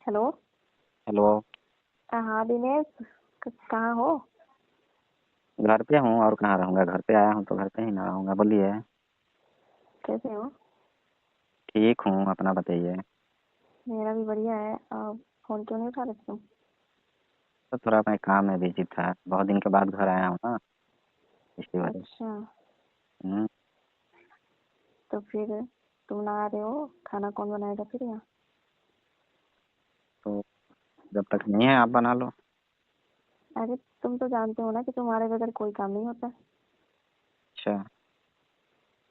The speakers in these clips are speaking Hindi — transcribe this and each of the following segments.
हेलो। हेलो। हाँ दिनेश, कहाँ हो? घर पे हूँ और कहाँ रहूँगा, घर पे आया हूँ तो घर पे ही ना रहूँगा। बोलिए। कैसे हो? ठीक हूँ, अपना बताइए। मेरा भी बढ़िया है। फोन क्यों नहीं उठा रहे तुम? तो थोड़ा मैं काम में बिजी था, बहुत दिन के बाद घर आया हूँ ना, इसकी वजह से। अच्छा, हम्म, तो फिर तुम ना आ रहे हो, खाना कौन बनाएगा फिर यहाँ? तो जब तक नहीं है आप बना लो। अरे तुम तो जानते हो ना कि तुम्हारे बगैर कोई काम नहीं होता। अच्छा,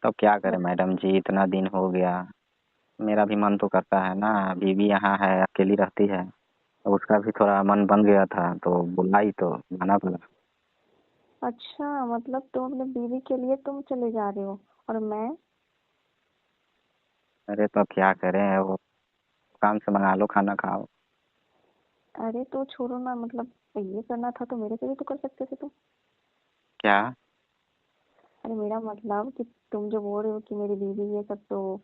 तो क्या करें बस। मैडम जी, इतना दिन हो गया। मेरा भी मन तो करता है ना, बीवी यहाँ है, अकेली रहती है, तो उसका भी थोड़ा मन बन गया था तो बुलाई तो आना पड़ा। अच्छा, मतलब तुम अपने बीवी के लिए तुम चले जा रहे हो और मैं? अरे तो अब क्या करें, वो दुकान से मंगा लो, खाना खाओ। अरे तो छोड़ो ना, मतलब ये करना था तो मेरे से भी तो कर सकते थे तुम। क्या? अरे मेरा मतलब कि तुम जो बोल रहे हो कि मेरी बीवी ये सब, तो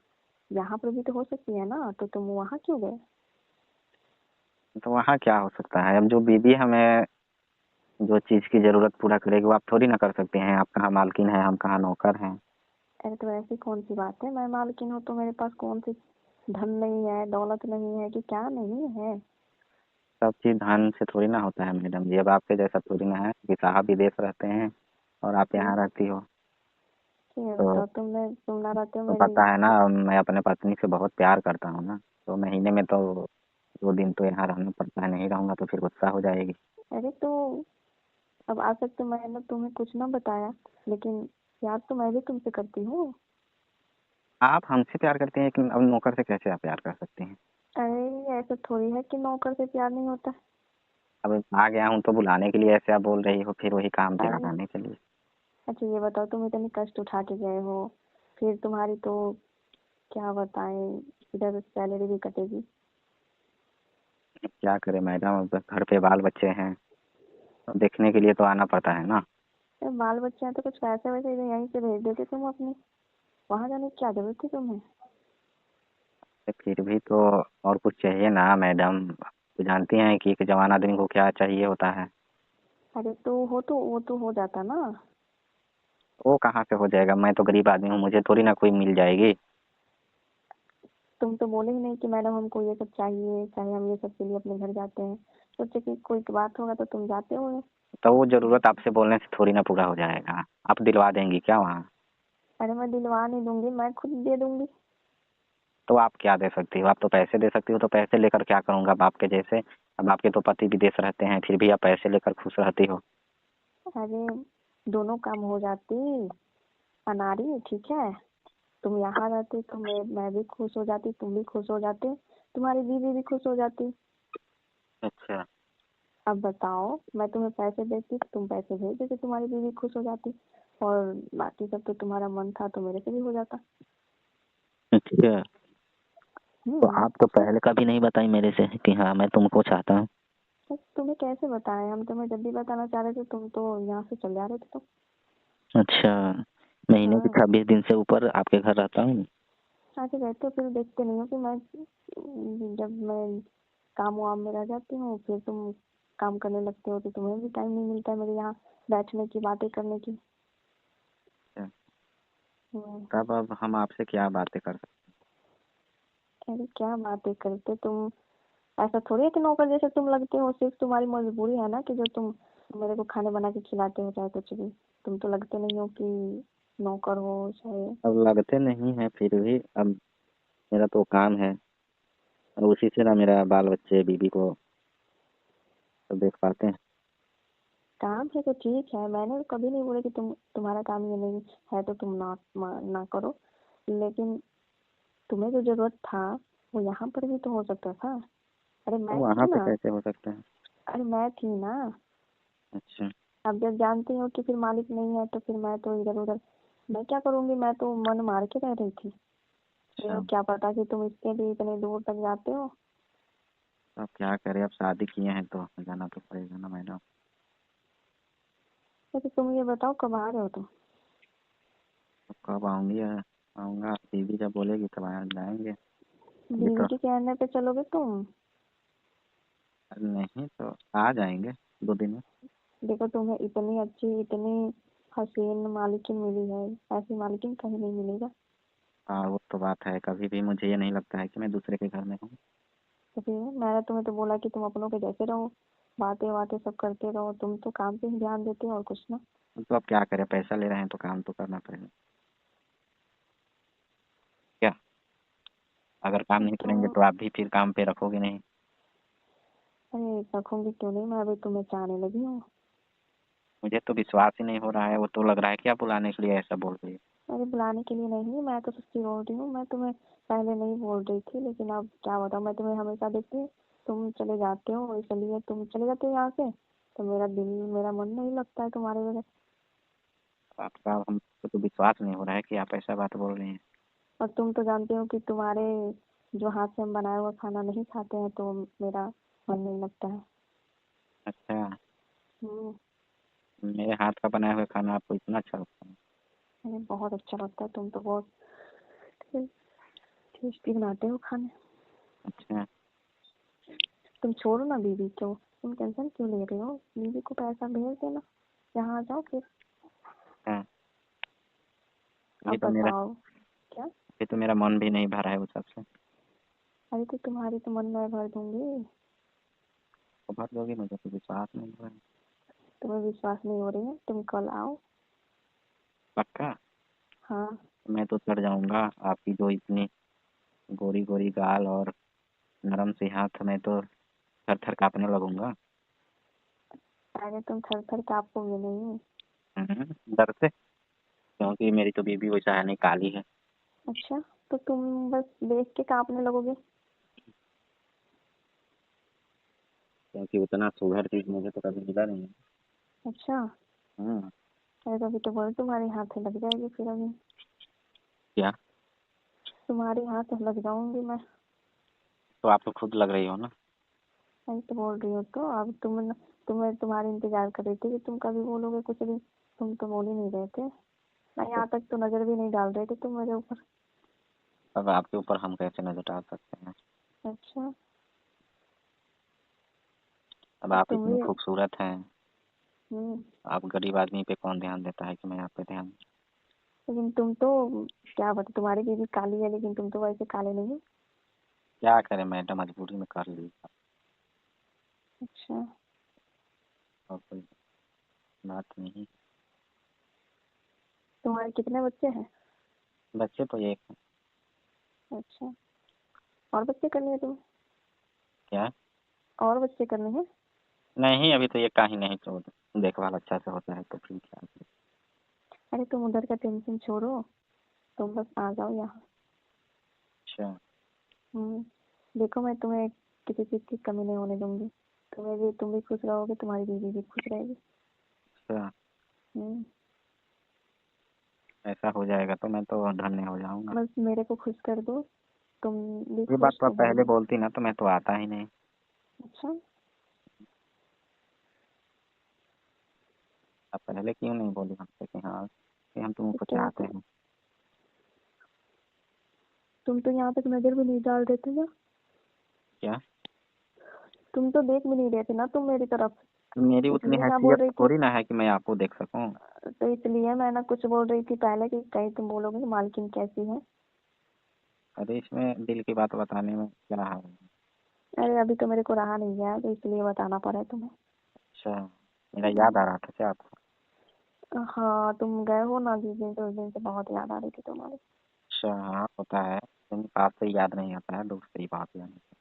यहाँ पर भी तो हो सकती है ना, तो तुम वहाँ क्यों गए? तो वहाँ क्या हो सकता है, अब जो बीवी हमें जो चीज़ की ज़रूरत पूरा करेगी वो आप थोड़ी ना कर सकते हैं। आप कहाँ मालकिन हैं, हम कहाँ नौकर हैं। अरे तो ऐसी कौन सी बात है, मैं मालकिन हूँ तो मेरे पास कौन सी धन नहीं है, दौलत नहीं है कि क्या नहीं है? सब चीज़ धन से थोड़ी ना होता है मैडम जी, अब आपके जैसा थोड़ी ना है कि साहब विदेश रहते हैं और आप यहाँ फिर रहती हो। ये तो, बताओ, तुम ना रहते हो तो मेरी। पता है ना, मैं अपने पत्नी से बहुत प्यार करता हूँ ना, तो महीने में तो 2 दिन तो यहाँ रहना पड़ता है, नहीं रहूँगा तो फिर गुस्सा हो जाएगी। अरे तो अब आज तक तो मैंने तुम्हें कुछ ना बताया, लेकिन प्यार तो मैं भी तुमसे करती हूँ। आप हमसे प्यार करते हैं लेकिन अब नौकर से कैसे आप प्यार कर सकते हैं? अरे ऐसा थोड़ी है कि नौकर से प्यार नहीं होता। अब आ गया हूँ तो बुलाने के लिए ऐसे आप बोल रही हो, फिर वही काम पे अरे लगाने के लिए। अच्छा ये बताओ, तुम इतने कष्ट उठा के गए हो, फिर तुम्हारी तो क्या बताएं, इधर सैलरी भी कटेगी। क्या करें मैडम, अब घर पे बाल बच्चे हैं, तो देखने के लिए तो आना पड़ता है ना। अरे बाल बच्चे हैं तो कुछ पैसे वैसे इधर यहीं से भेज देते तुम अपनी, वहां जाने की क्या जरूरत थी तुम्हें? तो फिर भी तो और कुछ चाहिए ना मैडम, तो जानती हैं कि एक जवान आदमी को क्या चाहिए होता है। अरे तो वो तो हो जाता ना। वो कहाँ से हो जाएगा, मैं तो गरीब आदमी हूँ, मुझे थोड़ी ना कोई मिल जाएगी। तुम तो बोले ही नहीं कि मैडम हमको ये सब चाहिए, चाहे हम ये सब के लिए अपने घर जाते हैं। सोचे कि कोई बात होगा तो तुम जाते होगे। तो वो जरूरत आपसे बोलने से थोड़ी ना पूरा हो जाएगा, आप दिलवा देंगी क्या वहाँ? अरे मैं दिलवा नहीं दूंगी, मैं खुद दे दूंगी। तो आप क्या दे सकती हो, आप तो पैसे दे सकती हो, तो पैसे लेकर क्या करूँगा अब आपके जैसे? अब आपके तो पति विदेश रहते हैं, फिर भी आप पैसे लेकर खुश रहती हो। अरे दोनों काम हो जाती अनारी, ठीक है। तुम यहाँ रहते तो मैं भी खुश हो जाती, तुम भी खुश हो जाते, तुम्हारी बीवी भी खुश हो जाती। अच्छा। अब बताओ, मैं तुम्हें पैसे देती, तुम पैसे भेज देते, तुम्हारी बीवी खुश हो जाती, और बाकी सब तो तुम्हारा मन था तो मेरे से भी हो जाता। अच्छा, तो आप तो क्यों? पहले कभी नहीं बताई मेरे से कि हाँ मैं तुमको चाहता हूँ। तो तुम्हें कैसे बताएं, हम तुम्हें जब भी बताना चाह रहे थे तुम तो यहाँ से चले आ रहे थे तो। अच्छा, महीने के हाँ। 26 दिन से ऊपर आपके घर रहता हूँ। आके रहते हो, फिर देखते नहीं हो कि मैं जब मैं काम वाम में रह जाती हूँ फिर तुम काम करने लगते हो, तो तुम्हें भी टाइम नहीं मिलता है मेरे यहाँ बैठने की, बातें करने की। अच्छा, हम्म। तब अब हम आपसे क्या बातें कर सकते अरे क्या बातें करते तुम, ऐसा थोड़ी है कि नौकर जैसे तुम लगते हो, सिर्फ तुम्हारी मजबूरी है ना कि जो तुम मेरे को खाने बना के खिलाते हो चाहे कुछ भी। तुम तो लगते नहीं हो कि नौकर हो चाहे। हैं? अब लगते नहीं हैं, फिर भी अब मेरा तो काम है, और उसी से ना मेरा बाल बच्चे बीबी को तो देख पाते हैं। काम है तो ठीक है, मैंने तो कभी नहीं बोला कि तुम्हारा काम ये नहीं है तो तुम ना करो, लेकिन तुम्हें जो जरूरत था वो यहाँ पर भी तो हो सकता था। अरे तो मैं वहाँ थी पे ना। कैसे हो सकता है? अरे मैं थी ना। अच्छा। अब जब जानती हो कि फिर मालिक नहीं है तो फिर मैं तो इधर उधर, मैं क्या करूंगी, मैं तो मन मार के रह रही थी। अच्छा, क्या पता कि तुम इसके लिए इतने दूर तक जाते हो। तो अब क्या करें, अब शादी किए हैं तो जाना तो पड़ेगा ना मैडम। वैसे तुम ये बताओ कब आ रहे हो तुम? तो कब आऊँगी? आऊँगा, बीबी जब बोलेगी तब आ जाएंगे अभी बीवी तो। के कहने पे चलोगे तुम? नहीं तो आ जाएंगे 2 दिन में। देखो तुम्हें इतनी अच्छी इतनी हसीन मालकिन मिली है, ऐसी मालकिन कहीं नहीं मिलेगा। हाँ वो तो बात है, कभी भी मुझे ये नहीं लगता है कि मैं दूसरे के घर में हूँ। तो फिर मैंने तुम्हें तो बोला कि तुम अपनों के जैसे रहो, बातें बातें सब करते रहो, तुम तो काम पे ही ध्यान देते हो और कुछ ना। तो अब क्या करें, पैसा ले रहे हैं तो काम तो करना पड़ेगा। क्या, अगर काम नहीं तो करेंगे तो आप भी फिर काम पे रखोगे नहीं। अरे रखूंगी क्यों नहीं, मैं अभी तुम्हें चाहने लगी हूँ। मुझे तो विश्वास ही नहीं हो रहा है, वो तो लग रहा है कि आप बुलाने के लिए ऐसा बोल रही है। अरे बुलाने के लिए नहीं, मैं तो सच्ची बोल रही हूँ, मैं तुम्हें पहले नहीं बोल रही थी, लेकिन अब क्या बताऊँ, मैं तुम्हें हमेशा देखती हूँ, तुम चले जाते हो, इसलिए तुम चले जाते हो यहाँ से, तो मेरा दिल मेरा मन नहीं लगता है तुम्हारे वजह। आपका हमको तो विश्वास नहीं हो रहा है कि आप ऐसा बात बोल रही हैं। और तुम तो जानते हो कि तुम्हारे जो हाथ से हम बनाया हुआ खाना नहीं खाते हैं, तो मेरा मन नहीं लगता है। अच्छा, हम्म। मेरे हाथ का बनाया हुआ खाना आपको इतना अच्छा लगता है? अरे बहुत अच्छा लगता है, तुम तो बहुत टेस्टी बनाते हो खाने। अच्छा, तुम छोड़ो ना बीवी को, तुम टेंशन क्यों ले रहे हो, बीवी को पैसा भेज देना, यहाँ आ जाओ फिर। हाँ, अब बताओ। क्या? ये तो मेरा मन भी नहीं भरा है उस सबसे। अरे तो तुम्हारी तो मन मैं भर दूंगी। तो भर दोगी, मुझे तो विश्वास नहीं हो रहा है। तुम्हें विश्वास नहीं हो रही है, तुम कल आओ। पक्का? हाँ। मैं तो चढ़ जाऊंगा, आपकी जो इतनी गोरी गोरी गाल और नरम से हाथ में तो थर थर कांपने लगूंगा। अरे तुम थर थर कांपोगे नहीं। डर से, क्योंकि मेरी तो बीबी वैसा है नहीं, काली है। अच्छा, तो तुम बस देख के कांपने लगोगे। क्योंकि उतना सुघर चीज मुझे तो कभी मिला नहीं है। अच्छा। हम्म। अरे तो अभी तो बोल तुम्हारे हाथ लग जाएगी फिर अभी। क्या? तुम्हारे हाथ लग जाऊंगी मैं। तो आप तो खुद लग रही हो ना। मैं तो बोल रही हूँ, तो अब तुम्हें तुम्हारी इंतजार कर रही थी कि तुम कभी बोलोगे कुछ भी, तुम तो बोल ही नहीं रहे थे। मैं तो यहाँ तक तो नजर भी नहीं डाल रहे थे तुम मेरे ऊपर। अब आपके ऊपर हम कैसे नजर डाल सकते हैं? अच्छा। अब अब आप तुम इतनी भी। खूबसूरत हैं। हम्म। आप गरीब आदमी पे कौन ध्यान देता है कि मैं आप पे ध्यान। लेकिन तुम तो, क्या बता, तुम्हारी बीवी काली है लेकिन तुम तो वैसे काले नहीं हो। क्या करें, मैडम मजबूरी में कर ली। अच्छा। और कोई बात नहीं। तुम्हारे कितने बच्चे हैं? बच्चे तो एक हैं। अच्छा। और बच्चे करने हैं तुम्हें? क्या? और बच्चे करने हैं? नहीं, अभी तो ये का ही नहीं, तो देखभाल अच्छा से होता है तो फिर क्या। अरे तुम उधर का टेंशन छोड़ो, तुम बस आ जाओ यहाँ। अच्छा। हम्म। देखो मैं तुम्हें किसी चीज की कमी नहीं होने दूंगी। तुम भी खुश रहोगे, तुम्हारी बीवी भी खुश रहेगी। अच्छा, हम्म। ऐसा हो जाएगा तो मैं तो धन्य हो जाऊंगा। बस मेरे को खुश कर दो, तुम भी ये बात खुश, तो आप तुम्हारी पहले भी। बोलती ना तो मैं तो आता ही नहीं। अच्छा। आप पहले क्यों नहीं बोली हमसे कि हाँ कि हम तो तुमको क्या चाहते हैं? तुम तो यहाँ तक नजर भी नहीं डाल रहे थे ना। क्या? तुम तो देख भी नहीं रहे थे ना तुम मेरी तरफ। मेरी उतनी इसलिए मैं बोल हैसियत रही थी। थोड़ी ना है कि मैं आपको देख सकूं। तो इसलिए मैं ना कुछ बोल रही थी पहले कि कहीं तुम बोलोगे कि मालकिन कैसी है। अरे इसमें दिल की बात बताने में क्या है? अरे अभी तो मेरे को रहा नहीं गया, तो इसलिए बताना पड़ा तुम्हें। अच्छा, मेरा याद आ हम्म। रहा था क्या आपको? हाँ, तुम गए हो ना जिस दिन, तो उस दिन से बहुत याद आ रही थी तुम्हारी। अच्छा हाँ, होता है, लेकिन बात से याद नहीं आता है, दुख से ही बात याद आता